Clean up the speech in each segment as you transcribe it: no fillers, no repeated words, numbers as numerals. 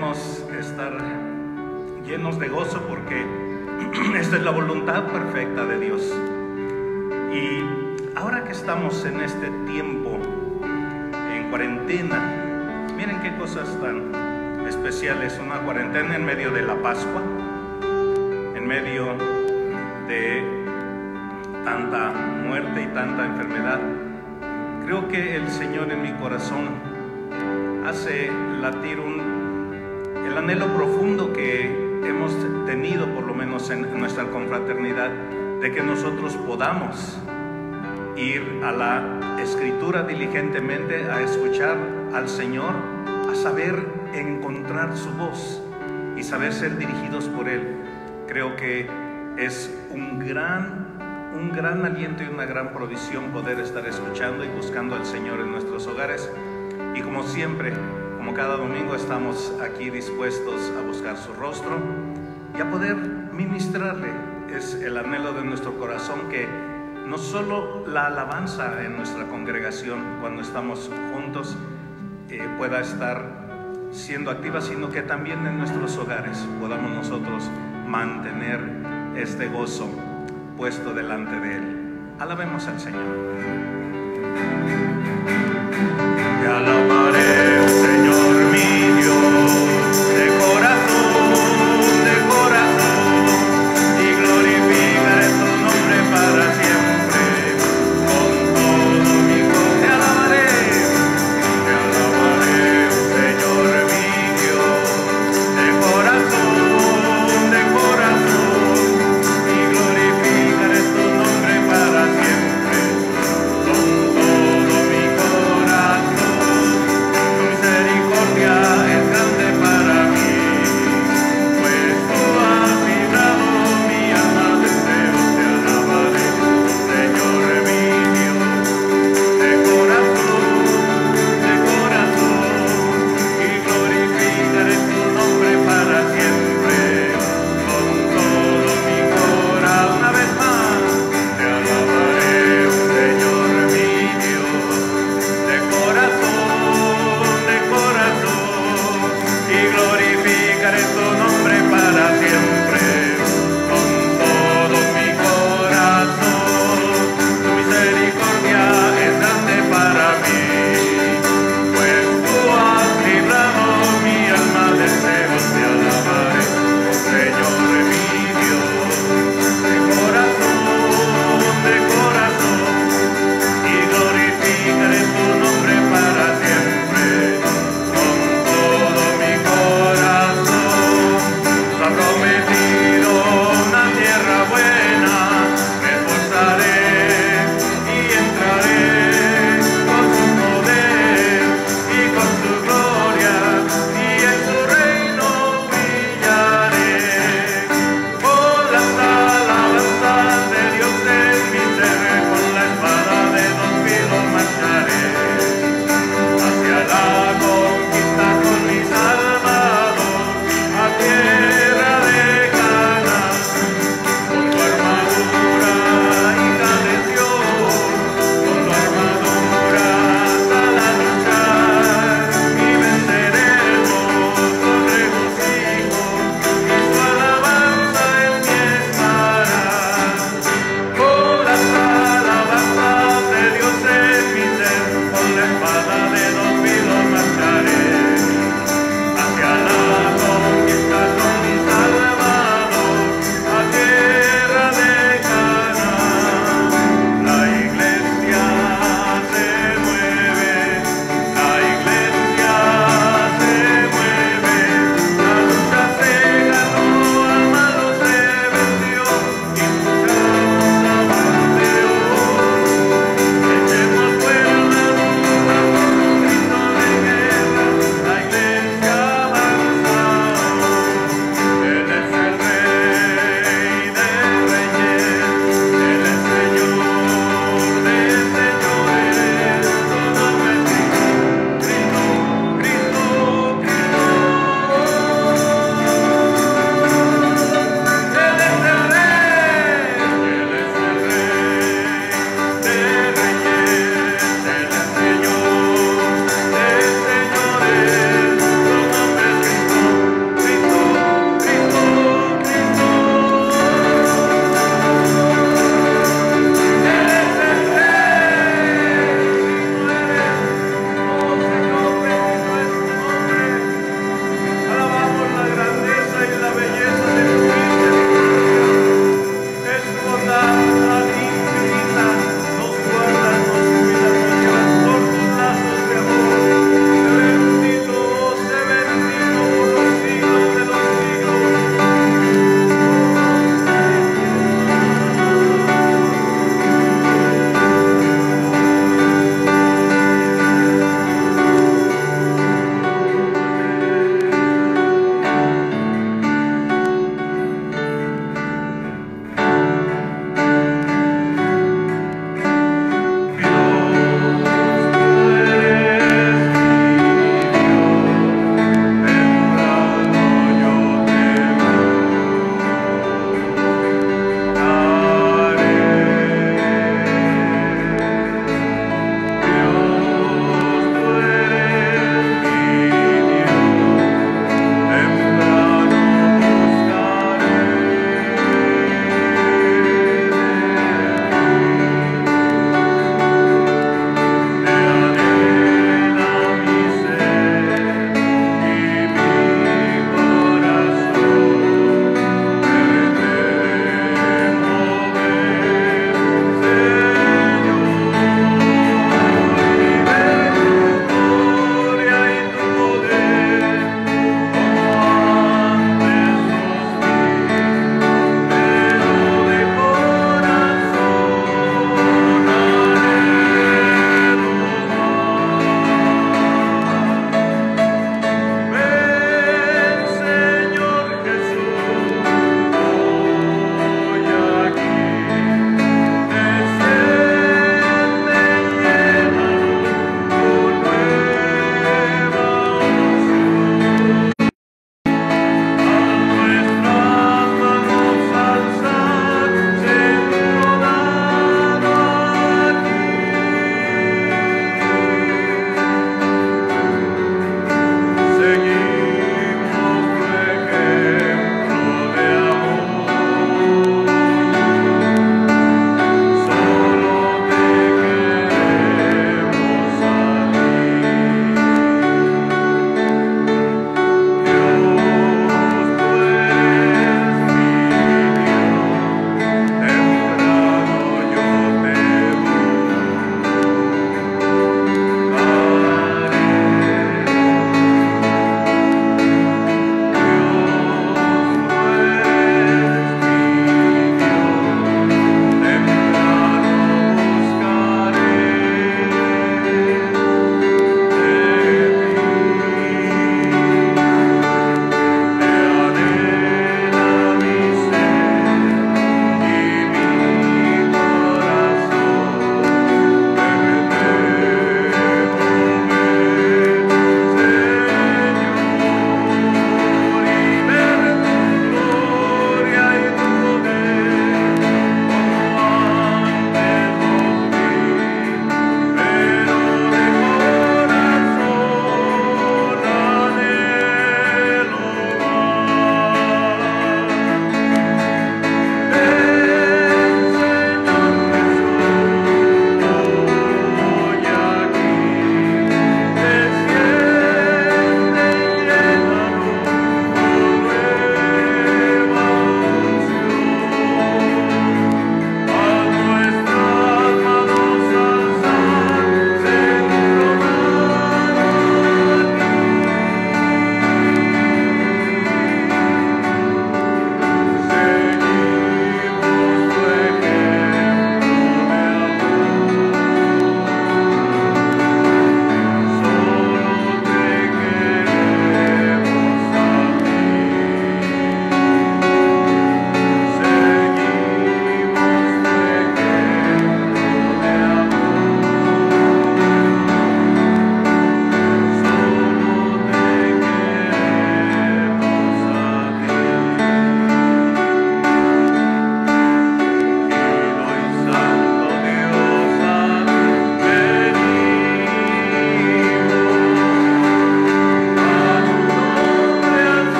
queremos estar llenos de gozo porque esta es la voluntad perfecta de Dios. Y ahora que estamos en este tiempo en cuarentena, miren qué cosas tan especiales. Una cuarentena en medio de la Pascua, en medio de tanta muerte y tanta enfermedad. Creo que el Señor en mi corazón hace latir el anhelo profundo que hemos tenido, por lo menos en nuestra confraternidad, de que nosotros podamos ir a la Escritura diligentemente, a escuchar al Señor, a saber encontrar su voz y saber ser dirigidos por Él. Creo que es un gran aliento y una gran provisión poder estar escuchando y buscando al Señor en nuestros hogares. Y como siempre, como cada domingo, estamos aquí dispuestos a buscar su rostro y a poder ministrarle. Es el anhelo de nuestro corazón que no solo la alabanza en nuestra congregación cuando estamos juntos pueda estar siendo activa, sino que también en nuestros hogares podamos nosotros mantener este gozo puesto delante de Él. Alabemos al Señor. Te alabaré, Señor mi Dios, de corazón, y glorificaré tu nombre para siempre, con todo mi corazón. Te alabaré, Señor mi Dios, de corazón, y glorificaré tu nombre para siempre, con todo mi corazón.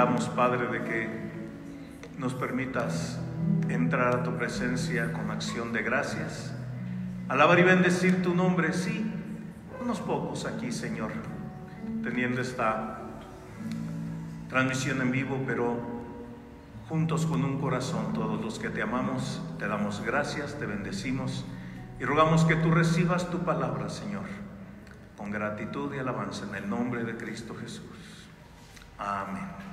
oramos, Padre, de que nos permitas entrar a tu presencia con acción de gracias, alabar y bendecir tu nombre, sí, unos pocos aquí, Señor, teniendo esta transmisión en vivo, pero juntos con un corazón, todos los que te amamos, te damos gracias, te bendecimos y rogamos que tú recibas tu palabra, Señor, con gratitud y alabanza en el nombre de Cristo Jesús. Amén.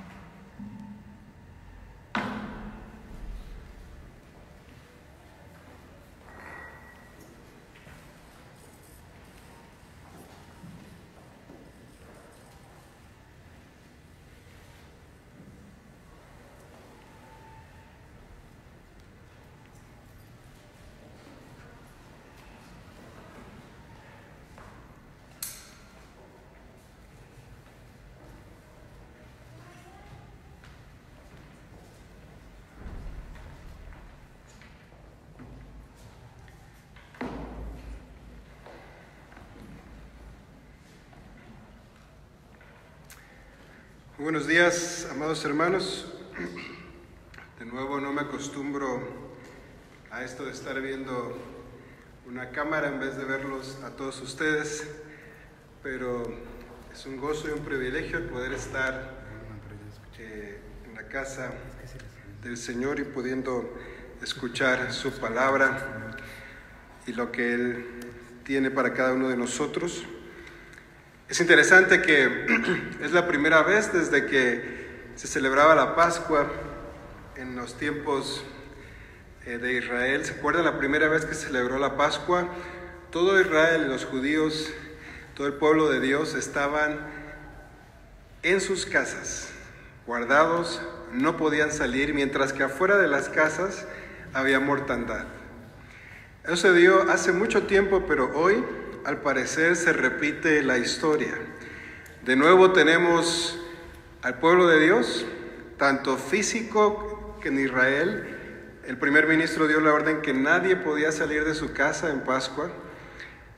Buenos días, amados hermanos. De nuevo, no me acostumbro a esto de estar viendo una cámara en vez de verlos a todos ustedes, pero es un gozo y un privilegio el poder estar en la casa del Señor y pudiendo escuchar su palabra y lo que Él tiene para cada uno de nosotros. Es interesante que es la primera vez desde que se celebraba la Pascua en los tiempos de Israel. ¿Se acuerdan la primera vez que se celebró la Pascua? Todo Israel, los judíos, todo el pueblo de Dios estaban en sus casas, guardados, no podían salir, mientras que afuera de las casas había mortandad. Eso se dio hace mucho tiempo, pero hoy al parecer se repite la historia. De nuevo tenemos al pueblo de Dios, tanto físico que en Israel. El primer ministro dio la orden que nadie podía salir de su casa en Pascua.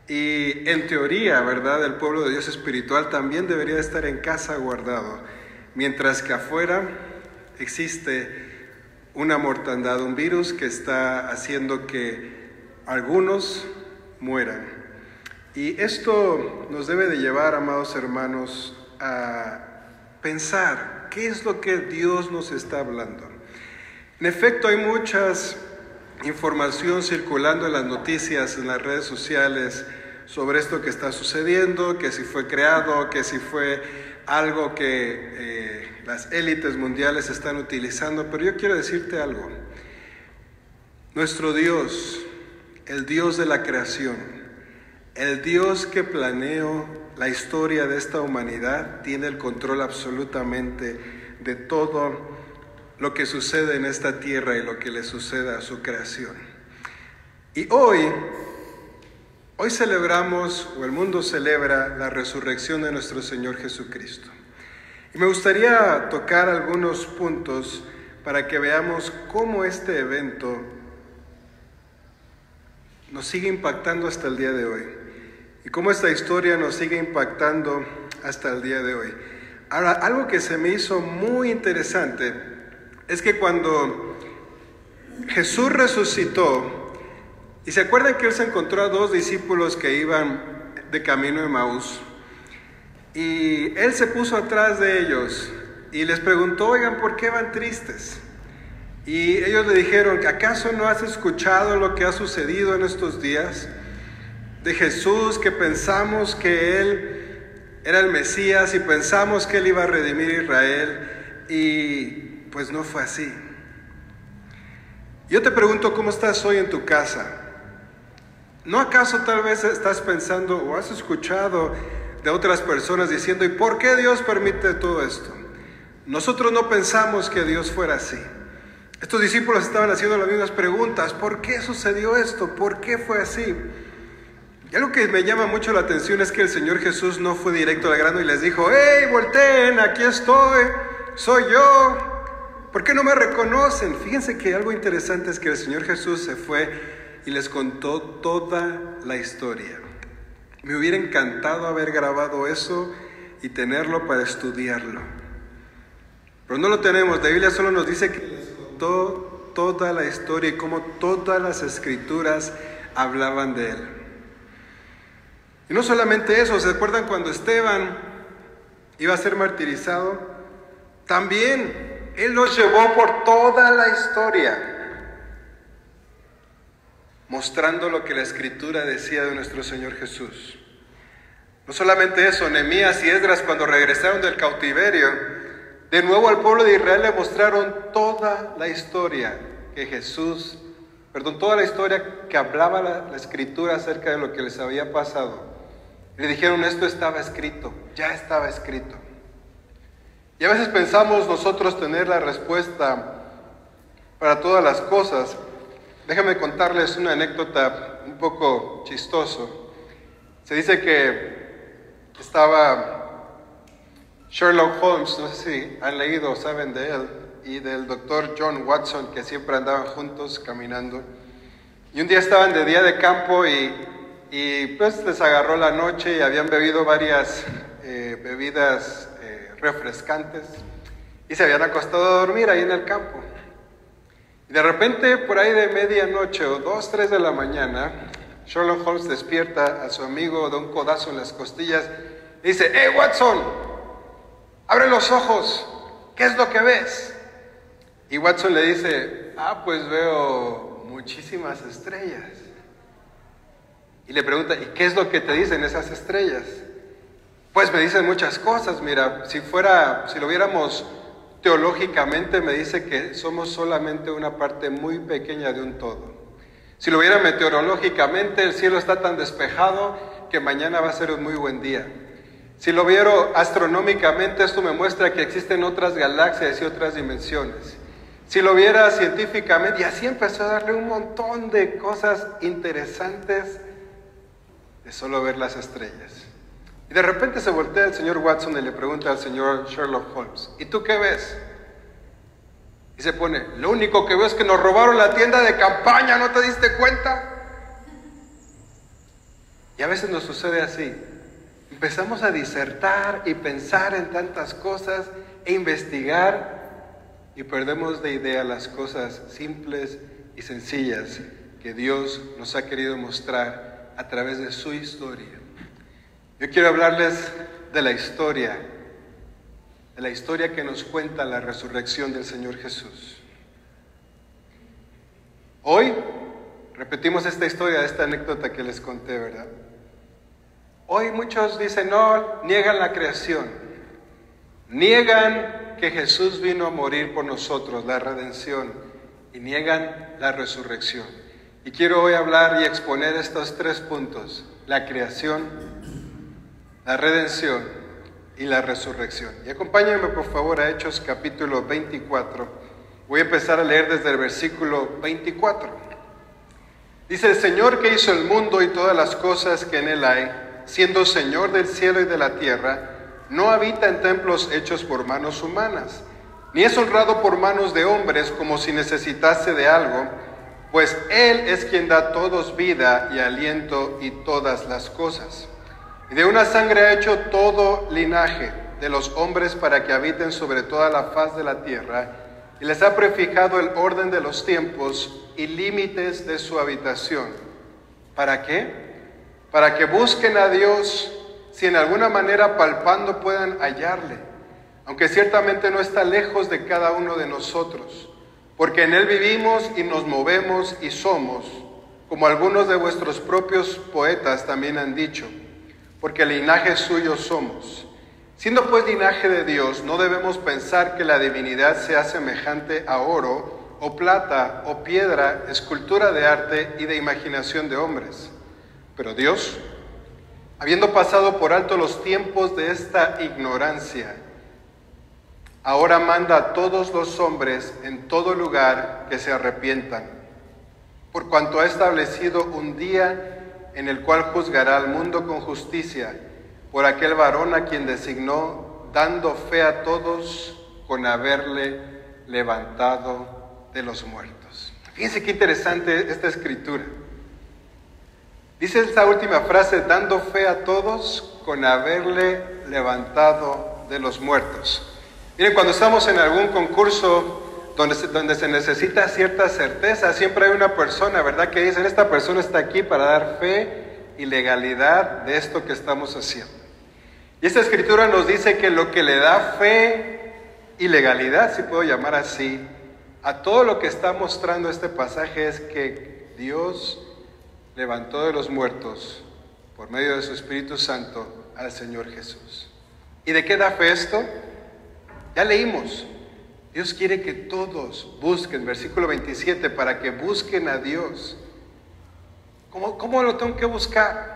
Y en teoría, ¿verdad?, el pueblo de Dios espiritual también debería estar en casa guardado, mientras que afuera existe una mortandad, un virus que está haciendo que algunos mueran. Y esto nos debe de llevar, amados hermanos, a pensar qué es lo que Dios nos está hablando. En efecto, hay muchas información circulando en las noticias, en las redes sociales, sobre esto que está sucediendo, que si fue creado, que si fue algo que las élites mundiales están utilizando. Pero yo quiero decirte algo. Nuestro Dios, el Dios de la creación, el Dios que planeó la historia de esta humanidad, tiene el control absolutamente de todo lo que sucede en esta tierra y lo que le suceda a su creación. Y hoy celebramos, o el mundo celebra, la resurrección de nuestro Señor Jesucristo. Y me gustaría tocar algunos puntos para que veamos cómo este evento nos sigue impactando hasta el día de hoy. Y cómo esta historia nos sigue impactando hasta el día de hoy. Ahora, algo que se me hizo muy interesante es que cuando Jesús resucitó, y se acuerdan que Él se encontró a dos discípulos que iban de camino a Emaús, y Él se puso atrás de ellos y les preguntó: oigan, ¿por qué van tristes? Y ellos le dijeron: ¿acaso no has escuchado lo que ha sucedido en estos días? De Jesús, que pensamos que Él era el Mesías y pensamos que Él iba a redimir a Israel, y pues no fue así. Yo te pregunto, ¿cómo estás hoy en tu casa? ¿No acaso tal vez estás pensando o has escuchado de otras personas diciendo: ¿y por qué Dios permite todo esto? Nosotros no pensamos que Dios fuera así. Estos discípulos estaban haciendo las mismas preguntas: ¿por qué sucedió esto? ¿Por qué fue así? Y algo que me llama mucho la atención es que el Señor Jesús no fue directo al grano y les dijo: ¡hey, volteen, aquí estoy, soy yo! ¿Por qué no me reconocen? Fíjense que algo interesante es que el Señor Jesús se fue y les contó toda la historia. Me hubiera encantado haber grabado eso y tenerlo para estudiarlo. Pero no lo tenemos. La Biblia solo nos dice que les contó toda la historia y cómo todas las escrituras hablaban de él. Y no solamente eso, ¿se acuerdan cuando Esteban iba a ser martirizado? También él los llevó por toda la historia, mostrando lo que la Escritura decía de nuestro Señor Jesús. No solamente eso, Nehemías y Esdras, cuando regresaron del cautiverio, de nuevo al pueblo de Israel le mostraron toda la historia toda la historia que hablaba la Escritura acerca de lo que les había pasado. Le dijeron, esto estaba escrito, ya estaba escrito. Y a veces pensamos nosotros tener la respuesta para todas las cosas. Déjenme contarles una anécdota un poco chistoso. Se dice que estaba Sherlock Holmes, no sé si han leído o saben de él, y del doctor John Watson, que siempre andaban juntos caminando. Y un día estaban de día de campo y pues les agarró la noche y habían bebido varias bebidas refrescantes y se habían acostado a dormir ahí en el campo. Y de repente, por ahí de medianoche o 2, 3 de la mañana, Sherlock Holmes despierta a su amigo de un codazo en las costillas y dice, ¡Hey, Watson! ¡Abre los ojos! ¿Qué es lo que ves? Y Watson le dice, pues veo muchísimas estrellas. Y le pregunta, ¿y qué es lo que te dicen esas estrellas? Pues me dicen muchas cosas, mira, si lo viéramos teológicamente, me dice que somos solamente una parte muy pequeña de un todo. Si lo viera meteorológicamente, el cielo está tan despejado que mañana va a ser un muy buen día. Si lo viera astronómicamente, esto me muestra que existen otras galaxias y otras dimensiones. Si lo viera científicamente, y así empezó a darle un montón de cosas interesantes de solo ver las estrellas. Y de repente se voltea el señor Watson y le pregunta al señor Sherlock Holmes, ¿y tú qué ves? Y se pone, lo único que veo es que nos robaron la tienda de campaña, ¿no te diste cuenta? Y a veces nos sucede así. Empezamos a disertar y pensar en tantas cosas e investigar y perdemos de idea las cosas simples y sencillas que Dios nos ha querido mostrar a través de su historia. Yo quiero hablarles de la historia que nos cuenta la resurrección del Señor Jesús. Hoy repetimos esta historia, esta anécdota que les conté, ¿verdad? Hoy muchos dicen, no, niegan la creación, niegan que Jesús vino a morir por nosotros, la redención, y niegan la resurrección. Y quiero hoy hablar y exponer estos 3 puntos, la creación, la redención y la resurrección. Y acompáñenme por favor a Hechos capítulo 24. Voy a empezar a leer desde el versículo 24. Dice, el Señor que hizo el mundo y todas las cosas que en él hay, siendo Señor del cielo y de la tierra, no habita en templos hechos por manos humanas, ni es honrado por manos de hombres como si necesitase de algo, pues Él es quien da a todos vida y aliento y todas las cosas. Y de una sangre ha hecho todo linaje de los hombres para que habiten sobre toda la faz de la tierra, y les ha prefijado el orden de los tiempos y límites de su habitación. ¿Para qué? Para que busquen a Dios, si en alguna manera palpando puedan hallarle, aunque ciertamente no está lejos de cada uno de nosotros, porque en Él vivimos y nos movemos y somos, como algunos de vuestros propios poetas también han dicho, porque linaje suyo somos. Siendo pues linaje de Dios, no debemos pensar que la divinidad sea semejante a oro, o plata, o piedra, escultura de arte y de imaginación de hombres. Pero Dios, habiendo pasado por alto los tiempos de esta ignorancia, ahora manda a todos los hombres en todo lugar que se arrepientan, por cuanto ha establecido un día en el cual juzgará al mundo con justicia, por aquel varón a quien designó, dando fe a todos con haberle levantado de los muertos. Fíjense qué interesante esta escritura. Dice esta última frase, dando fe a todos con haberle levantado de los muertos. Miren, cuando estamos en algún concurso donde se necesita cierta certeza, siempre hay una persona, ¿verdad?, que dicen, esta persona está aquí para dar fe y legalidad de esto que estamos haciendo. Y esta escritura nos dice que lo que le da fe y legalidad, si puedo llamar así, a todo lo que está mostrando este pasaje es que Dios levantó de los muertos por medio de su Espíritu Santo al Señor Jesús. ¿Y de qué da fe esto? Ya leímos. Dios quiere que todos busquen, versículo 27, para que busquen a Dios. ¿Cómo lo tengo que buscar?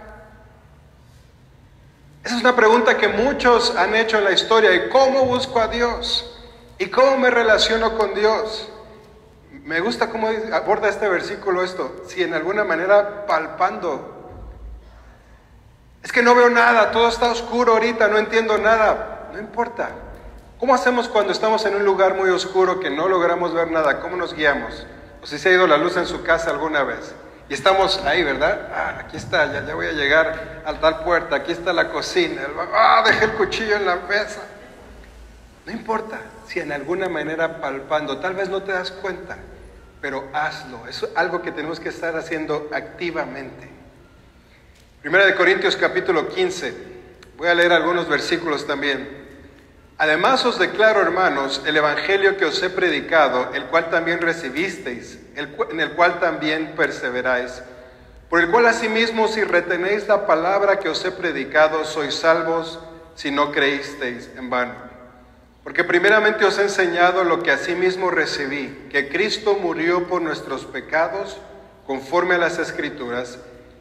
Esa es una pregunta que muchos han hecho en la historia. ¿Y cómo busco a Dios? ¿Y cómo me relaciono con Dios? Me gusta cómo aborda este versículo esto. Si en alguna manera palpando. Es que no veo nada, todo está oscuro ahorita, no entiendo nada. No importa. ¿Cómo hacemos cuando estamos en un lugar muy oscuro que no logramos ver nada? ¿Cómo nos guiamos? O si se ha ido la luz en su casa alguna vez. Y estamos ahí, ¿verdad? Aquí está, ya voy a llegar a tal puerta, aquí está la cocina. Dejé el cuchillo en la mesa. No importa si en alguna manera palpando, tal vez no te das cuenta, pero hazlo. Es algo que tenemos que estar haciendo activamente. Primera de Corintios capítulo 15. Voy a leer algunos versículos también. Además os declaro, hermanos, el evangelio que os he predicado, el cual también recibisteis, en el cual también perseveráis, por el cual asimismo si retenéis la palabra que os he predicado, sois salvos si no creísteis en vano. Porque primeramente os he enseñado lo que asimismo recibí, que Cristo murió por nuestros pecados, conforme a las Escrituras,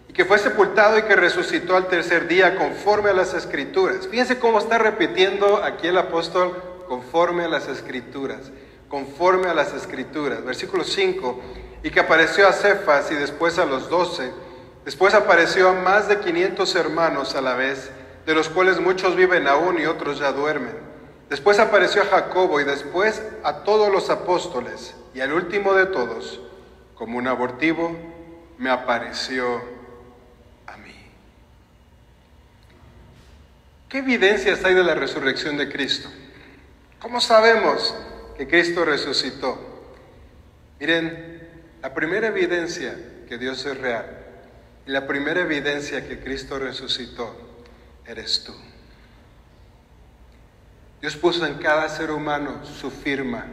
y que fue sepultado y que resucitó al tercer día conforme a las Escrituras. Fíjense cómo está repitiendo aquí el apóstol, conforme a las Escrituras, conforme a las Escrituras. Versículo 5, y que apareció a Cefas y después a los 12, después apareció a más de 500 hermanos a la vez, de los cuales muchos viven aún y otros ya duermen. Después apareció a Jacobo y después a todos los apóstoles, y al último de todos, como un abortivo, me apareció a mí. ¿Qué evidencias hay de la resurrección de Cristo? ¿Cómo sabemos que Cristo resucitó? Miren, la primera evidencia que Dios es real y la primera evidencia que Cristo resucitó eres tú. Dios puso en cada ser humano su firma.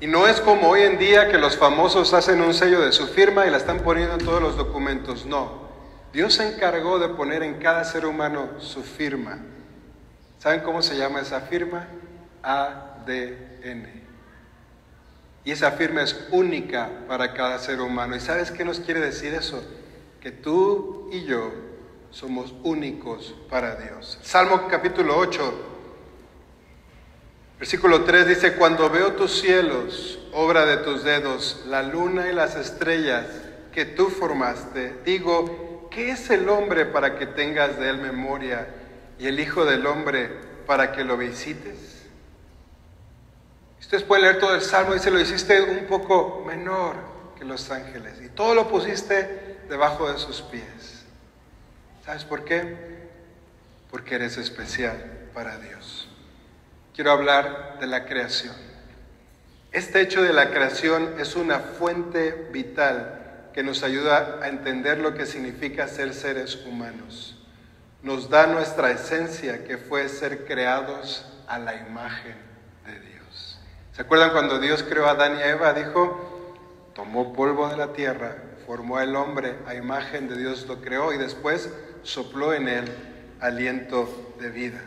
Y no es como hoy en día que los famosos hacen un sello de su firma y la están poniendo en todos los documentos. No. Dios se encargó de poner en cada ser humano su firma. ¿Saben cómo se llama esa firma? ADN. Y esa firma es única para cada ser humano. ¿Y sabes qué nos quiere decir eso? Que tú y yo somos únicos para Dios. Salmo capítulo 8. Versículo 3 dice, cuando veo tus cielos, obra de tus dedos, la luna y las estrellas que tú formaste, digo, ¿qué es el hombre para que tengas de él memoria y el hijo del hombre para que lo visites? Ustedes pueden leer todo el Salmo, dice, lo hiciste un poco menor que los ángeles y todo lo pusiste debajo de sus pies. ¿Sabes por qué? Porque eres especial para Dios. Quiero hablar de la creación. Este hecho de la creación es una fuente vital que nos ayuda a entender lo que significa ser seres humanos. Nos da nuestra esencia, que fue ser creados a la imagen de Dios. ¿Se acuerdan cuando Dios creó a Adán y a Eva? Dijo, tomó polvo de la tierra, formó al hombre, a imagen de Dios lo creó y después sopló en él aliento de vida.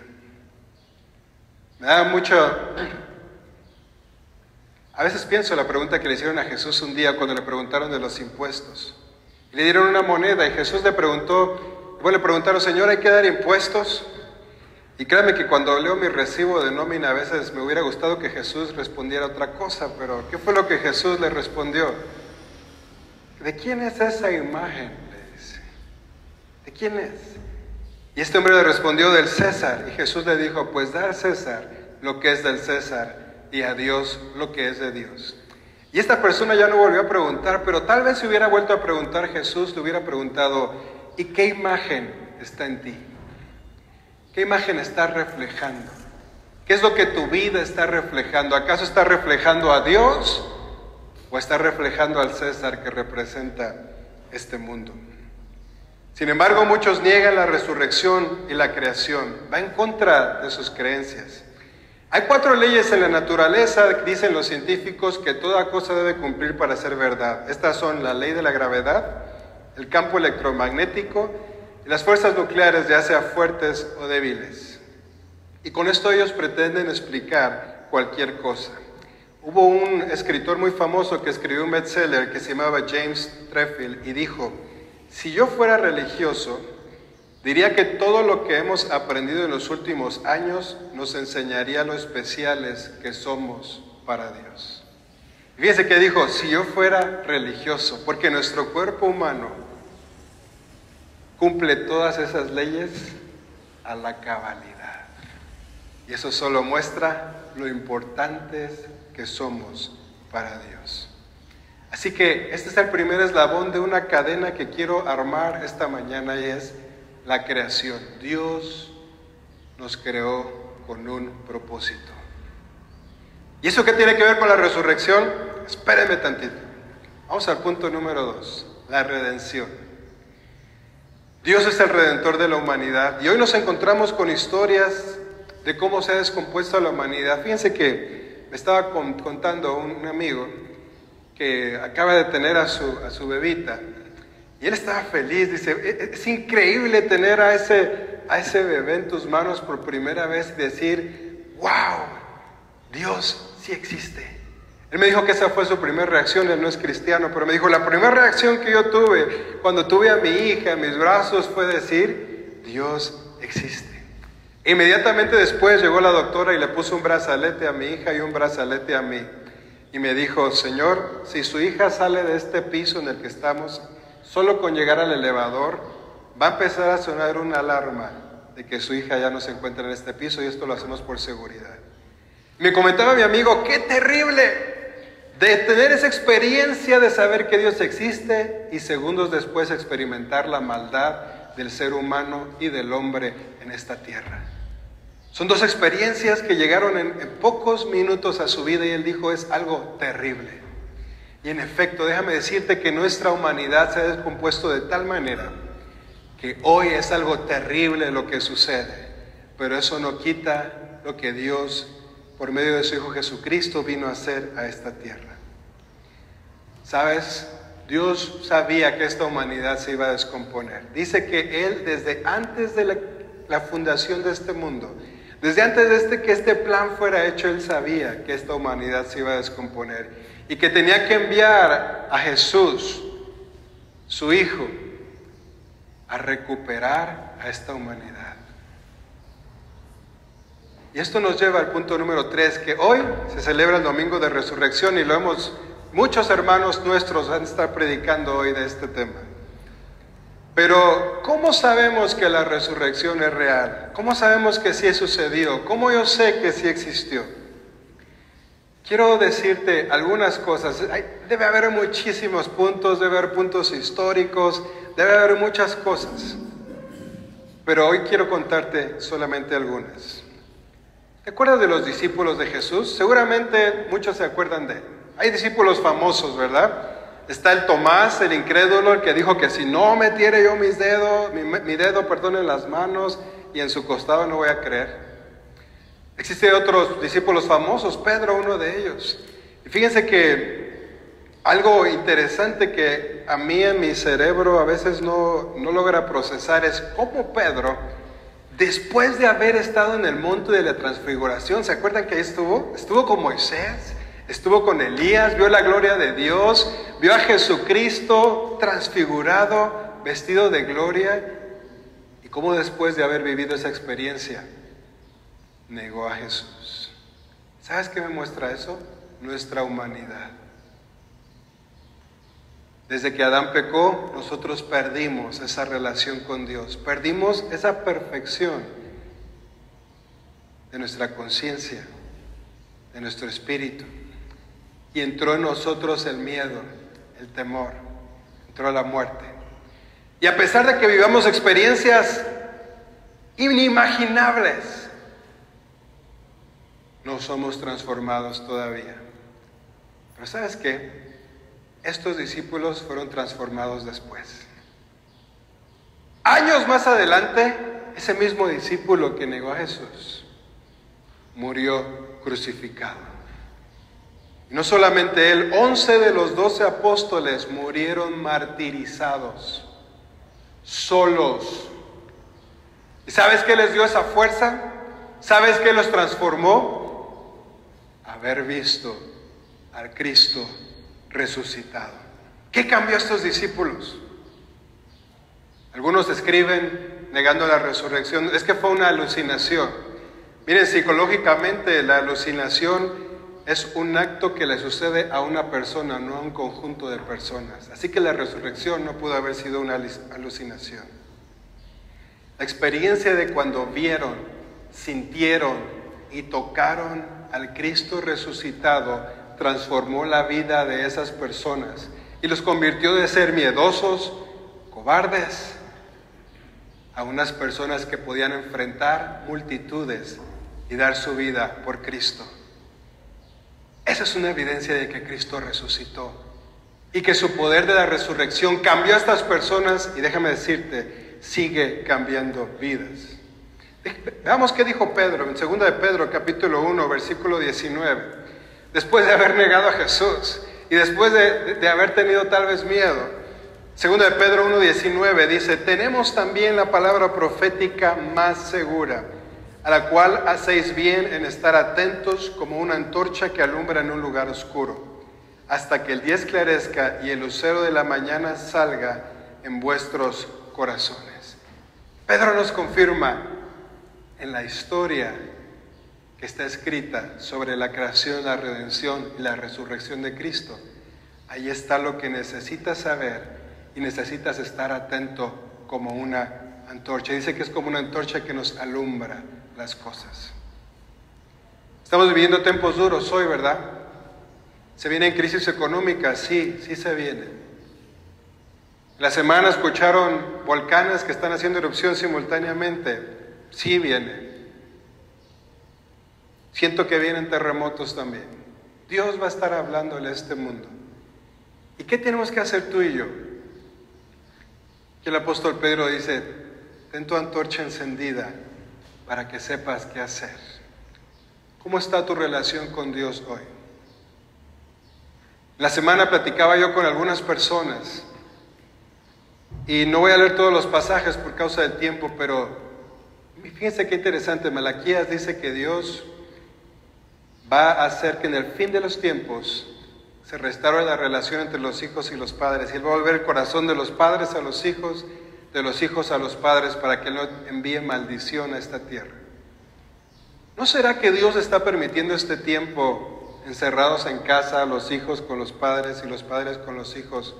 Me da mucho... A veces pienso en la pregunta que le hicieron a Jesús un día cuando le preguntaron de los impuestos. Y le dieron una moneda y Jesús le preguntaron, Señor, ¿hay que dar impuestos? Y créanme que cuando leo mi recibo de nómina a veces me hubiera gustado que Jesús respondiera otra cosa, pero ¿qué fue lo que Jesús le respondió? ¿De quién es esa imagen? Le dice. ¿De quién es? Y este hombre le respondió, del César. Y Jesús le dijo, pues da al César lo que es del César y a Dios lo que es de Dios. Y esta persona ya no volvió a preguntar, pero tal vez si hubiera vuelto a preguntar, Jesús le hubiera preguntado, ¿y qué imagen está en ti? ¿Qué imagen estás reflejando? ¿Qué es lo que tu vida está reflejando? ¿Acaso está reflejando a Dios o está reflejando al César que representa este mundo? Sin embargo, muchos niegan la resurrección y la creación. Va en contra de sus creencias. Hay 4 leyes en la naturaleza, dicen los científicos, que toda cosa debe cumplir para ser verdad. Estas son la ley de la gravedad, el campo electromagnético y las fuerzas nucleares, ya sea fuertes o débiles. Y con esto ellos pretenden explicar cualquier cosa. Hubo un escritor muy famoso que escribió un bestseller que se llamaba James Treffield y dijo: si yo fuera religioso, diría que todo lo que hemos aprendido en los últimos años nos enseñaría lo especiales que somos para Dios. Y fíjense que dijo: si yo fuera religioso, porque nuestro cuerpo humano cumple todas esas leyes a la cabalidad. Y eso solo muestra lo importantes que somos para Dios. Así que este es el primer eslabón de una cadena que quiero armar esta mañana, y es la creación. Dios nos creó con un propósito. ¿Y eso qué tiene que ver con la resurrección? Espérenme tantito. Vamos al punto número 2, la redención. Dios es el redentor de la humanidad, y hoy nos encontramos con historias de cómo se ha descompuesto la humanidad. Fíjense que me estaba contando un amigo que acaba de tener a su bebita, y él estaba feliz. Dice: es increíble tener a ese bebé en tus manos por primera vez y decir: wow, Dios sí existe. Él me dijo que esa fue su primera reacción. Él no es cristiano, pero me dijo: la primera reacción que yo tuve cuando tuve a mi hija en mis brazos fue decir: Dios existe. Inmediatamente después llegó la doctora y le puso un brazalete a mi hija y un brazalete a mí, y me dijo: Señor, si su hija sale de este piso en el que estamos, solo con llegar al elevador va a empezar a sonar una alarma de que su hija ya no se encuentra en este piso, y esto lo hacemos por seguridad. Me comentaba mi amigo: qué terrible de tener esa experiencia de saber que Dios existe y segundos después experimentar la maldad del ser humano y del hombre en esta tierra. Son 2 experiencias que llegaron en pocos minutos a su vida, y él dijo: es algo terrible. Y en efecto, déjame decirte que nuestra humanidad se ha descompuesto de tal manera que hoy es algo terrible lo que sucede, pero eso no quita lo que Dios, por medio de su Hijo Jesucristo, vino a hacer a esta tierra. ¿Sabes? Dios sabía que esta humanidad se iba a descomponer. Dice que Él, desde antes de la fundación de este mundo, desde antes de que este plan fuera hecho, Él sabía que esta humanidad se iba a descomponer y que tenía que enviar a Jesús, su Hijo, a recuperar a esta humanidad. Y esto nos lleva al punto número 3, que hoy se celebra el Domingo de Resurrección, y muchos hermanos nuestros van a estar predicando hoy de este tema. Pero ¿cómo sabemos que la resurrección es real? ¿Cómo sabemos que sí sucedió? ¿Cómo yo sé que sí existió? Quiero decirte algunas cosas. Debe haber muchísimos puntos, debe haber puntos históricos, debe haber muchas cosas. Pero hoy quiero contarte solamente algunas. ¿Te acuerdas de los discípulos de Jesús? Seguramente muchos se acuerdan de él. Hay discípulos famosos, ¿verdad? Está el Tomás, el incrédulo, el que dijo que si no metiera yo mi dedo en las manos y en su costado, no voy a creer. Existen otros discípulos famosos, Pedro, uno de ellos. Y fíjense que algo interesante que a mí en mi cerebro a veces no logra procesar es cómo Pedro, después de haber estado en el monte de la transfiguración, ¿se acuerdan que ahí estuvo? Estuvo con Moisés, estuvo con Elías, vio la gloria de Dios, vio a Jesucristo transfigurado, vestido de gloria, y cómo después de haber vivido esa experiencia, negó a Jesús. ¿Sabes qué me muestra eso? Nuestra humanidad. Desde que Adán pecó, nosotros perdimos esa relación con Dios, perdimos esa perfección de nuestra conciencia, de nuestro espíritu. Y entró en nosotros el miedo, el temor, entró la muerte. Y a pesar de que vivamos experiencias inimaginables, no somos transformados todavía. Pero ¿sabes qué? Estos discípulos fueron transformados después. Años más adelante, ese mismo discípulo que negó a Jesús murió crucificado. Y no solamente él, 11 de los 12 apóstoles murieron martirizados, solos. ¿Y sabes qué les dio esa fuerza? ¿Sabes qué los transformó? Haber visto al Cristo resucitado. ¿Qué cambió a estos discípulos? Algunos escriben, negando la resurrección, es que fue una alucinación. Miren, psicológicamente la alucinación es un acto que le sucede a una persona, no a un conjunto de personas. Así que la resurrección no pudo haber sido una alucinación. La experiencia de cuando vieron, sintieron y tocaron al Cristo resucitado transformó la vida de esas personas y los convirtió de ser miedosos, cobardes, a unas personas que podían enfrentar multitudes y dar su vida por Cristo. Esa es una evidencia de que Cristo resucitó y que su poder de la resurrección cambió a estas personas y déjame decirte, sigue cambiando vidas. Veamos qué dijo Pedro en 2 de Pedro capítulo 1 versículo 19. Después de haber negado a Jesús y después de haber tenido tal vez miedo, 2 de Pedro 1:19 dice: tenemos también la palabra profética más segura, a la cual hacéis bien en estar atentos como una antorcha que alumbra en un lugar oscuro, hasta que el día esclarezca y el lucero de la mañana salga en vuestros corazones. Pedro nos confirma en la historia que está escrita sobre la creación, la redención y la resurrección de Cristo. Ahí está lo que necesitas saber y necesitas estar atento como una antorcha. Dice que es como una antorcha que nos alumbra las cosas. Estamos viviendo tiempos duros hoy, ¿verdad? ¿Se vienen crisis económicas? Sí se vienen. La semana escucharon volcanes que están haciendo erupción simultáneamente. Sí vienen. Siento que vienen terremotos también. Dios va a estar hablándole a este mundo. ¿Y qué tenemos que hacer tú y yo? Que el apóstol Pedro dice: ten tu antorcha encendida para que sepas qué hacer. ¿Cómo está tu relación con Dios hoy? La semana platicaba yo con algunas personas y no voy a leer todos los pasajes por causa del tiempo, pero fíjense qué interesante. Malaquías dice que Dios va a hacer que en el fin de los tiempos se restaure la relación entre los hijos y los padres. Y Él va a volver el corazón de los padres a los hijos, de los hijos a los padres, para que no envíe maldición a esta tierra. ¿No será que Dios está permitiendo este tiempo encerrados en casa, los hijos con los padres y los padres con los hijos,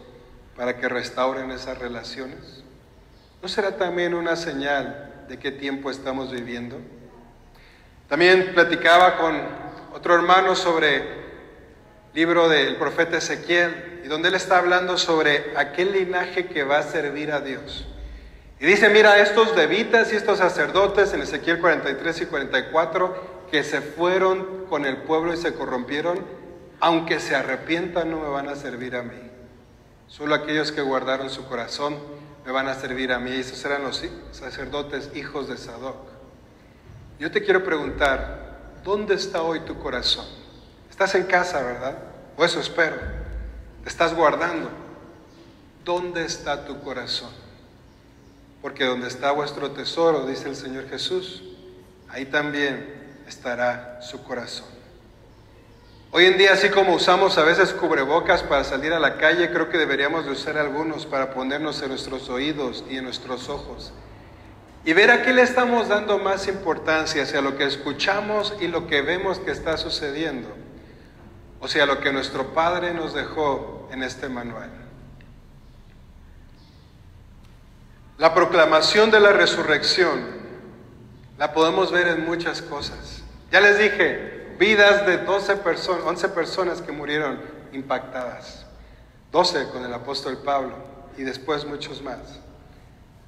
para que restauren esas relaciones? ¿No será también una señal de qué tiempo estamos viviendo? También platicaba con otro hermano sobre libro del profeta Ezequiel, y donde él está hablando sobre aquel linaje que va a servir a Dios. Y dice: mira, estos levitas y estos sacerdotes en Ezequiel 43 y 44, que se fueron con el pueblo y se corrompieron, aunque se arrepientan, no me van a servir a mí. Solo aquellos que guardaron su corazón me van a servir a mí. Y esos eran los sacerdotes hijos de Sadoc. Yo te quiero preguntar, ¿dónde está hoy tu corazón? Estás en casa, ¿verdad? O eso espero. Te estás guardando. ¿Dónde está tu corazón? Porque donde está vuestro tesoro, dice el Señor Jesús, ahí también estará su corazón. Hoy en día, así como usamos a veces cubrebocas para salir a la calle, creo que deberíamos de usar algunos para ponernos en nuestros oídos y en nuestros ojos y ver a qué le estamos dando más importancia, hacia lo que escuchamos y lo que vemos que está sucediendo, o sea, lo que nuestro Padre nos dejó en este manual. La proclamación de la resurrección la podemos ver en muchas cosas. Ya les dije, vidas de 11 personas que murieron impactadas. 12 con el apóstol Pablo y después muchos más.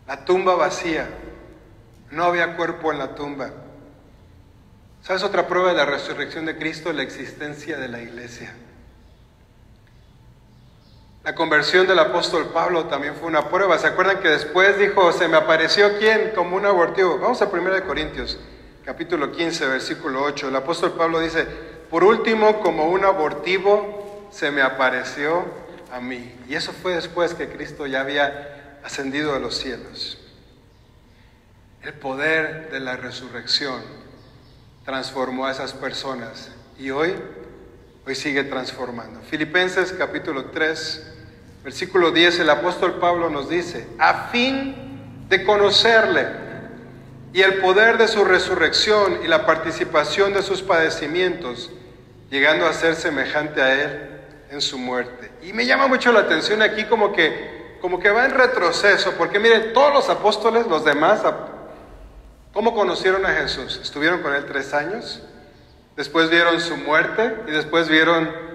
La tumba vacía, no había cuerpo en la tumba. ¿Sabes otra prueba de la resurrección de Cristo? La existencia de la iglesia. La conversión del apóstol Pablo también fue una prueba. ¿Se acuerdan que después dijo, se me apareció quién? Como un abortivo. Vamos a 1 Corintios, capítulo 15, versículo 8. El apóstol Pablo dice, por último, como un abortivo, se me apareció a mí. Y eso fue después que Cristo ya había ascendido a los cielos. El poder de la resurrección transformó a esas personas y hoy sigue transformando. Filipenses capítulo 3, versículo 10, el apóstol Pablo nos dice, a fin de conocerle y el poder de su resurrección y la participación de sus padecimientos, llegando a ser semejante a él en su muerte. Y me llama mucho la atención aquí como que va en retroceso, porque miren, todos los apóstoles, los demás, ¿cómo conocieron a Jesús? Estuvieron con él 3 años, después vieron su muerte y después vieron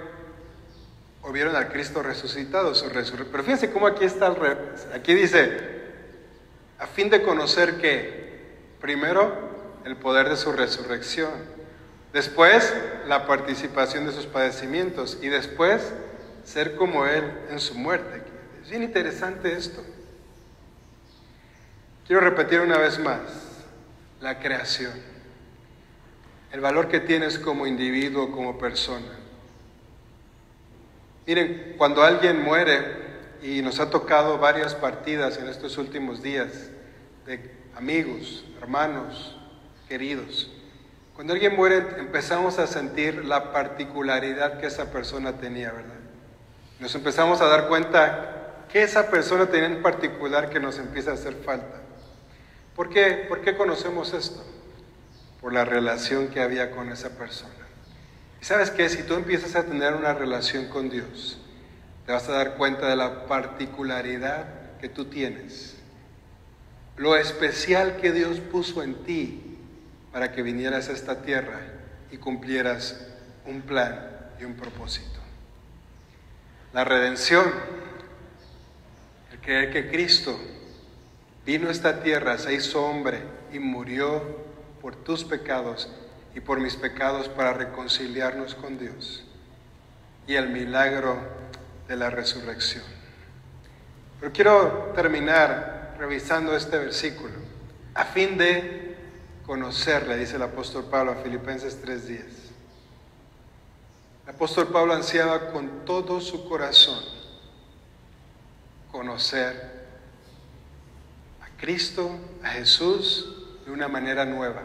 al Cristo resucitado, su resurrección. Pero fíjense cómo aquí está al revés. Aquí dice, a fin de conocer que, primero, el poder de su resurrección, después, la participación de sus padecimientos y después, ser como él en su muerte. Es bien interesante esto. Quiero repetir una vez más. La creación, el valor que tienes como individuo, como persona. Miren, cuando alguien muere, y nos ha tocado varias partidas en estos últimos días, de amigos, hermanos, queridos, cuando alguien muere empezamos a sentir la particularidad que esa persona tenía, ¿verdad? Nos empezamos a dar cuenta que esa persona tenía en particular que nos empieza a hacer falta. ¿Por qué? ¿Por qué conocemos esto? Por la relación que había con esa persona. ¿Y sabes qué? Si tú empiezas a tener una relación con Dios, te vas a dar cuenta de la particularidad que tú tienes. Lo especial que Dios puso en ti para que vinieras a esta tierra y cumplieras un plan y un propósito. La redención, el creer que Cristo vino a esta tierra, se hizo hombre y murió por tus pecados y por mis pecados para reconciliarnos con Dios. Y el milagro de la resurrección. Pero quiero terminar revisando este versículo. A fin de conocerle, dice el apóstol Pablo a Filipenses 3:10. El apóstol Pablo ansiaba con todo su corazón conocer Cristo, a Jesús, de una manera nueva.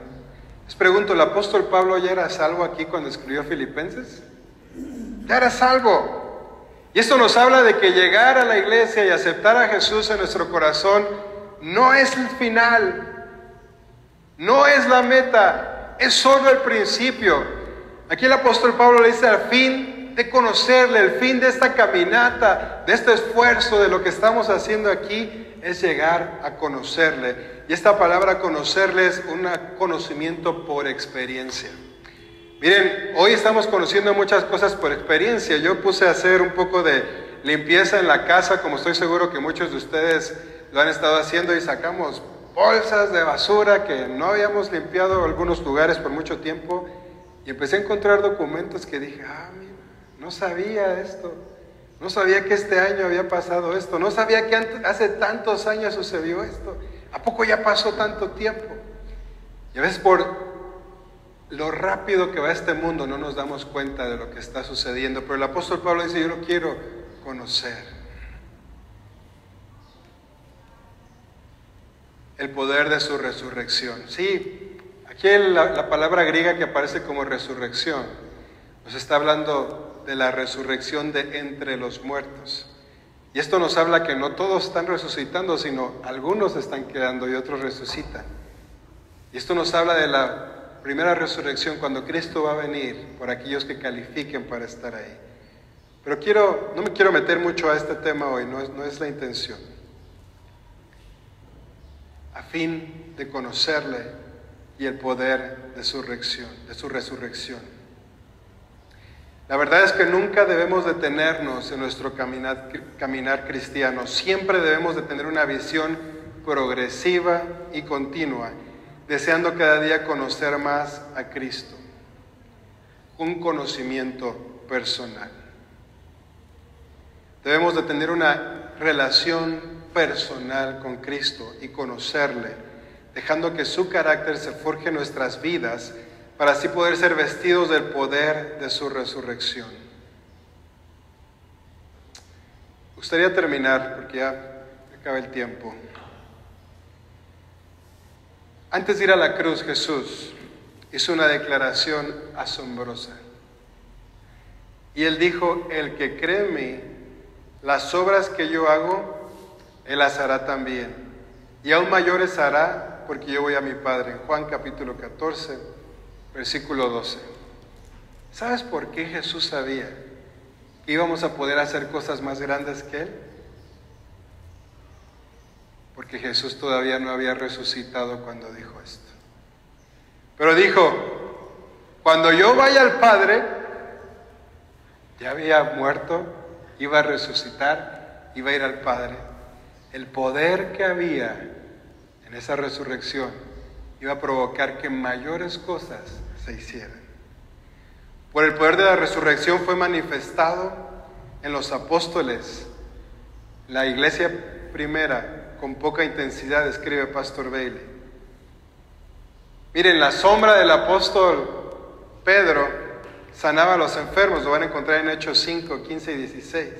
Les pregunto, ¿el apóstol Pablo ya era salvo aquí cuando escribió Filipenses? Ya era salvo. Y esto nos habla de que llegar a la iglesia y aceptar a Jesús en nuestro corazón no es el final, no es la meta, es solo el principio. Aquí el apóstol Pablo le dice, al fin de conocerle, el fin de esta caminata, de este esfuerzo, de lo que estamos haciendo aquí, es llegar a conocerle. Y esta palabra conocerle es un conocimiento por experiencia. Miren, hoy estamos conociendo muchas cosas por experiencia. Yo puse a hacer un poco de limpieza en la casa, como estoy seguro que muchos de ustedes lo han estado haciendo, y sacamos bolsas de basura que no habíamos limpiado en algunos lugares por mucho tiempo, y empecé a encontrar documentos que dije, mira, no sabía esto. No sabía que este año había pasado esto. No sabía que hace tantos años sucedió esto. ¿A poco ya pasó tanto tiempo? Y a veces por lo rápido que va este mundo no nos damos cuenta de lo que está sucediendo. Pero el apóstol Pablo dice, yo lo quiero conocer. El poder de su resurrección. Sí, aquí la palabra griega que aparece como resurrección nos está hablando de la resurrección de entre los muertos. Y esto nos habla que no todos están resucitando, sino algunos están quedando y otros resucitan. Y esto nos habla de la primera resurrección, cuando Cristo va a venir por aquellos que califiquen para estar ahí. Pero no me quiero meter mucho a este tema hoy, no es la intención. A fin de conocerle y el poder de su resurrección. La verdad es que nunca debemos detenernos en nuestro caminar cristiano. Siempre debemos de tener una visión progresiva y continua deseando cada día conocer más a Cristo. Un conocimiento personal. Debemos de tener una relación personal con Cristo y conocerle, dejando que su carácter se forje en nuestras vidas para así poder ser vestidos del poder de su resurrección. Me gustaría terminar porque ya acaba el tiempo. Antes de ir a la cruz, Jesús hizo una declaración asombrosa. Y Él dijo: el que cree en mí, las obras que yo hago, Él las hará también. Y aún mayores hará, porque yo voy a mi Padre. En Juan capítulo 14, versículo 12. ¿Sabes por qué Jesús sabía que íbamos a poder hacer cosas más grandes que Él? Porque Jesús todavía no había resucitado cuando dijo esto. Pero dijo: cuando yo vaya al Padre, ya había muerto, iba a resucitar, iba a ir al Padre. El poder que había en esa resurrección iba a provocar que mayores cosas se hicieran. Por el poder de la resurrección fue manifestado en los apóstoles. La iglesia primera, con poca intensidad, escribe Pastor Bailey. Miren, la sombra del apóstol Pedro sanaba a los enfermos, lo van a encontrar en Hechos 5, 15 y 16.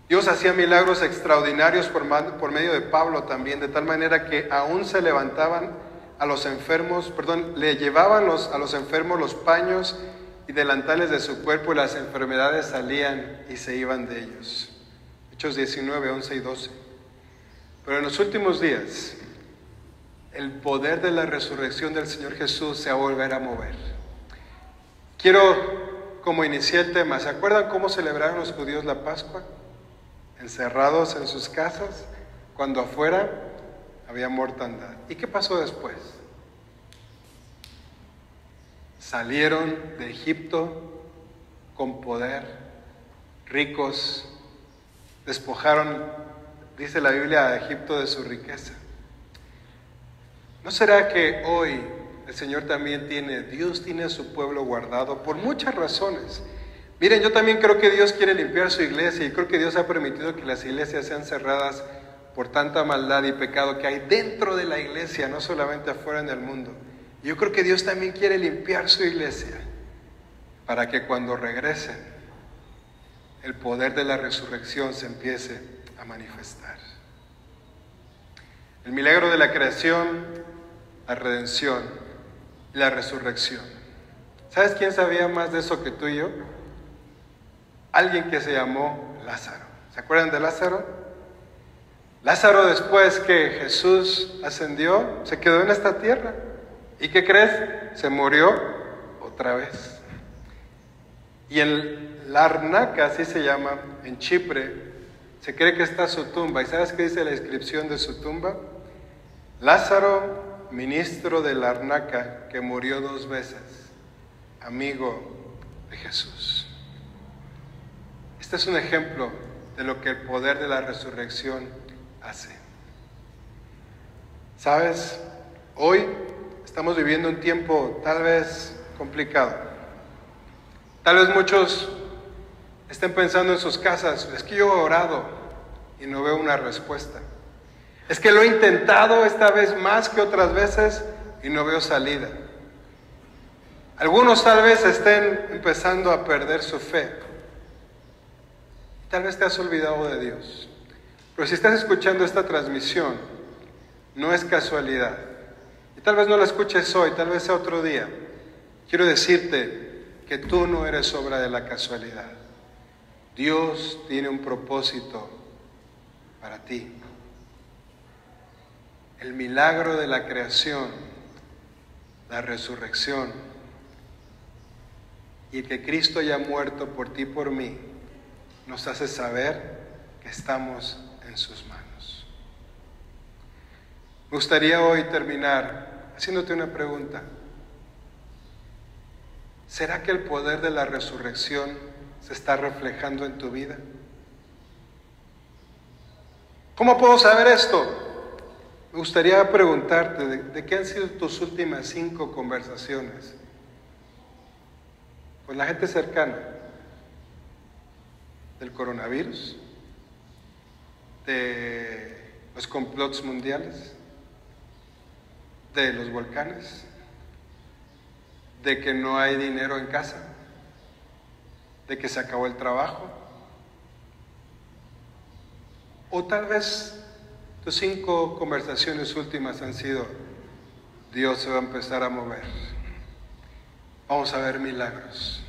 Dios hacía milagros extraordinarios por medio de Pablo también, de tal manera que aún se levantaban a los enfermos, le llevaban a los enfermos los paños y delantales de su cuerpo, y las enfermedades salían y se iban de ellos. Hechos 19, 11 y 12. Pero en los últimos días, el poder de la resurrección del Señor Jesús se va a volver a mover. Quiero, como inicié el tema, ¿se acuerdan cómo celebraron los judíos la Pascua? Encerrados en sus casas, cuando afuera había mortandad. ¿Y qué pasó después? Salieron de Egipto con poder, ricos, despojaron, dice la Biblia, a Egipto de su riqueza. ¿No será que hoy el Señor también Dios tiene a su pueblo guardado por muchas razones? Miren, yo también creo que Dios quiere limpiar su iglesia, y creo que Dios ha permitido que las iglesias sean cerradas por tanta maldad y pecado que hay dentro de la iglesia, no solamente afuera en el mundo. Yo creo que Dios también quiere limpiar su iglesia para que cuando regresen, el poder de la resurrección se empiece a manifestar. El milagro de la creación, la redención y la resurrección. ¿Sabes quién sabía más de eso que tú y yo? Alguien que se llamó Lázaro. ¿Se acuerdan de Lázaro? Lázaro, después que Jesús ascendió, se quedó en esta tierra. ¿Y qué crees? Se murió otra vez. Y en Larnaca, así se llama, en Chipre, se cree que está su tumba. ¿Y sabes qué dice la inscripción de su tumba? Lázaro, ministro de Larnaca, que murió 2 veces, amigo de Jesús. Este es un ejemplo de lo que el poder de la resurrección hace. ¿Sabes? Hoy estamos viviendo un tiempo tal vez complicado. Tal vez muchos estén pensando en sus casas: es que yo he orado y no veo una respuesta. Es que lo he intentado esta vez más que otras veces y no veo salida. Algunos tal vez estén empezando a perder su fe. Tal vez te has olvidado de Dios. Pero si estás escuchando esta transmisión, no es casualidad. Y tal vez no la escuches hoy, tal vez sea otro día. Quiero decirte que tú no eres obra de la casualidad. Dios tiene un propósito para ti. El milagro de la creación, la resurrección, y que Cristo haya muerto por ti y por mí, nos hace saber que estamos en sus manos. Me gustaría hoy terminar haciéndote una pregunta. ¿Será que el poder de la resurrección se está reflejando en tu vida? ¿Cómo puedo saber esto? Me gustaría preguntarte, ¿de qué han sido tus últimas 5 conversaciones con la gente cercana? ¿Del coronavirus? ¿De los complots mundiales? ¿De los volcanes? ¿De que no hay dinero en casa? ¿De que se acabó el trabajo? O tal vez tus 5 conversaciones últimas han sido: Dios se va a empezar a mover, vamos a ver milagros,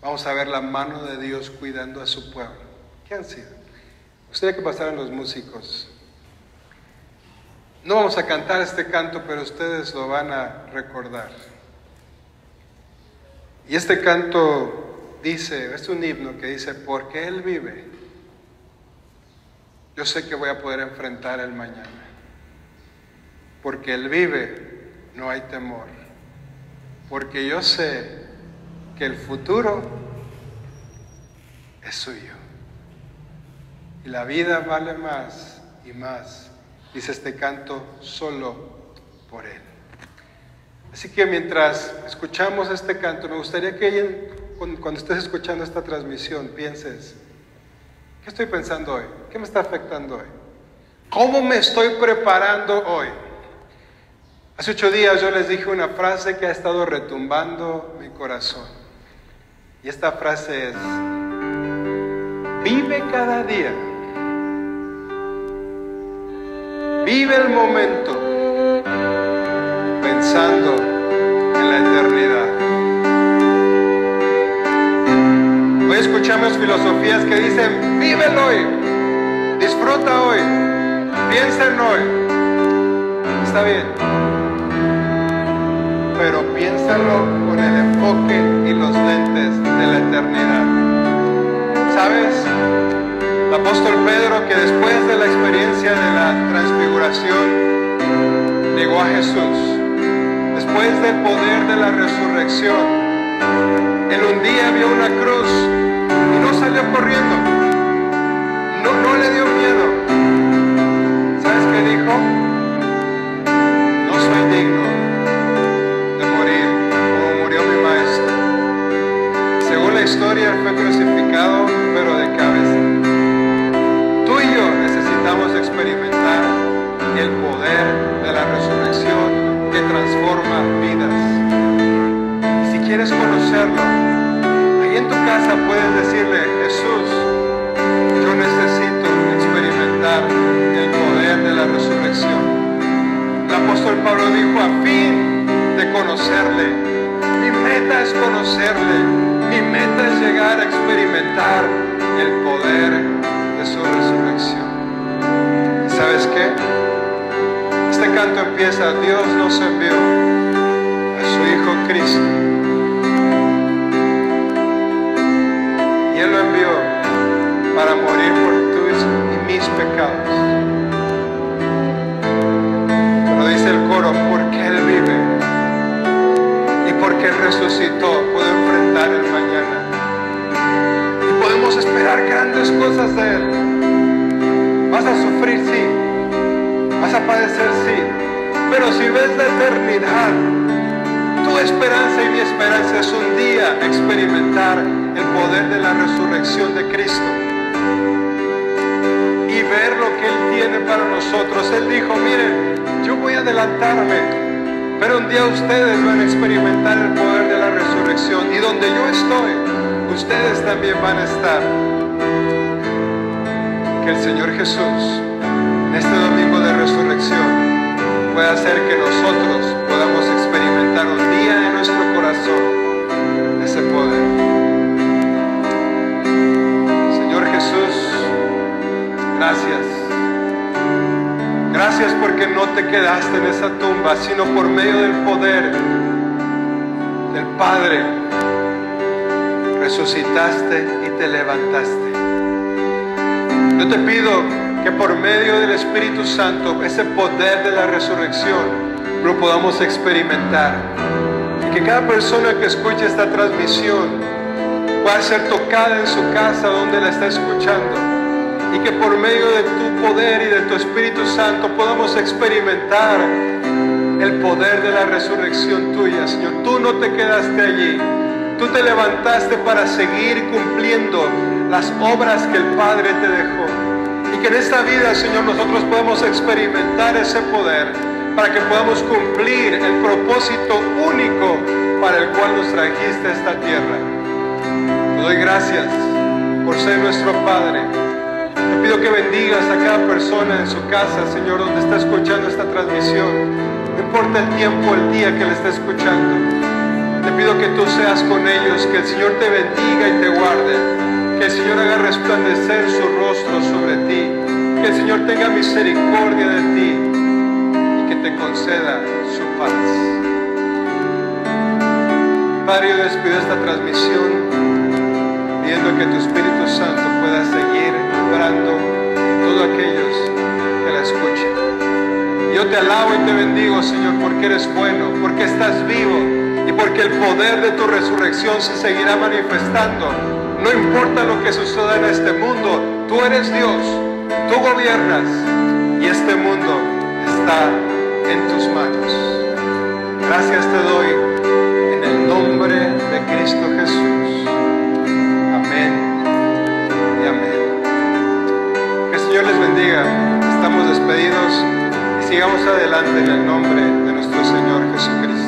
vamos a ver la mano de Dios cuidando a su pueblo. ¿Qué han sido? Me gustaría que pasaran los músicos. No vamos a cantar este canto, pero ustedes lo van a recordar. Y este canto dice, es un himno que dice: porque Él vive, yo sé que voy a poder enfrentar el mañana. Porque Él vive, no hay temor. Porque yo sé que el futuro es suyo. Y la vida vale más y más, dice este canto, solo por Él. Así que mientras escuchamos este canto, me gustaría que cuando estés escuchando esta transmisión pienses: ¿qué estoy pensando hoy? ¿Qué me está afectando hoy? ¿Cómo me estoy preparando hoy? Hace 8 días yo les dije una frase que ha estado retumbando mi corazón. Y esta frase es: vive cada día. Vive el momento pensando en la eternidad. Hoy escuchamos filosofías que dicen: vívelo hoy, disfruta hoy, piensa en hoy. Está bien, pero piénsalo con el enfoque y los lentes de la eternidad. ¿Sabes? El apóstol Pedro, que después de la experiencia de la transfiguración negó a Jesús, después del poder de la resurrección, él un día vio una cruz y no salió corriendo, no le dio miedo. ¿Sabes qué dijo? No soy digno de morir como murió mi maestro. Según la historia, él fue crucificado, pero de cabeza. Tú y yo necesitamos experimentar el poder de la resurrección que transforma vidas. Y si quieres conocerlo, ahí en tu casa puedes decirle: Jesús, yo necesito experimentar el poder de la resurrección. El apóstol Pablo dijo: a fin de conocerle. Mi meta es conocerle. Mi meta es llegar a experimentar el poder de su resurrección. ¿Y sabes qué? Este canto empieza: Dios nos envió a su Hijo Cristo. Y Él lo envió para morir por tus y mis pecados. Pero dice el coro: porque Él vive y porque Él resucitó, puedo enfrentar el mañana. Y podemos esperar grandes cosas de Él. Vas a sufrir, sí. Vas a padecer, sí. Pero si ves la eternidad, tu esperanza y mi esperanza es un día experimentar el poder de la resurrección de Cristo y ver lo que Él tiene para nosotros. Él dijo: miren, yo voy a adelantarme, pero un día ustedes van a experimentar el poder de la resurrección, y donde yo estoy, ustedes también van a estar. Que el Señor Jesús, en este domingo de resurrección, pueda hacer que nosotros podamos experimentar un día en nuestro corazón ese poder. Señor Jesús, gracias. Gracias porque no te quedaste en esa tumba, sino por medio del poder del Padre resucitaste y te levantaste. Yo te pido que por medio del Espíritu Santo ese poder de la resurrección lo podamos experimentar, y que cada persona que escuche esta transmisión pueda ser tocada en su casa donde la está escuchando, y que por medio de tu poder y de tu Espíritu Santo podamos experimentar el poder de la resurrección tuya, Señor. Tú no te quedaste allí, tú te levantaste para seguir cumpliendo las obras que el Padre te dejó, y que en esta vida, Señor, nosotros podamos experimentar ese poder para que podamos cumplir el propósito único para el cual nos trajiste a esta tierra. Te doy gracias por ser nuestro Padre. Te pido que bendigas a cada persona en su casa, Señor, donde está escuchando esta transmisión. No importa el tiempo, el día que le esté escuchando. Te pido que tú seas con ellos, que el Señor te bendiga y te guarde, que el Señor haga resplandecer su rostro sobre ti, que el Señor tenga misericordia de ti y que te conceda su paz. Padre, yo despido esta transmisión pidiendo que tu Espíritu Santo pueda seguir obrando en todos aquellos que la escuchen. Yo te alabo y te bendigo, Señor, porque eres bueno, porque estás vivo y porque el poder de tu resurrección se seguirá manifestando. No importa lo que suceda en este mundo, tú eres Dios, tú gobiernas y este mundo está en tus manos. Gracias te doy en el nombre de Cristo Jesús. Amén y amén. Que el Señor les bendiga. Estamos despedidos y sigamos adelante en el nombre de nuestro Señor Jesucristo.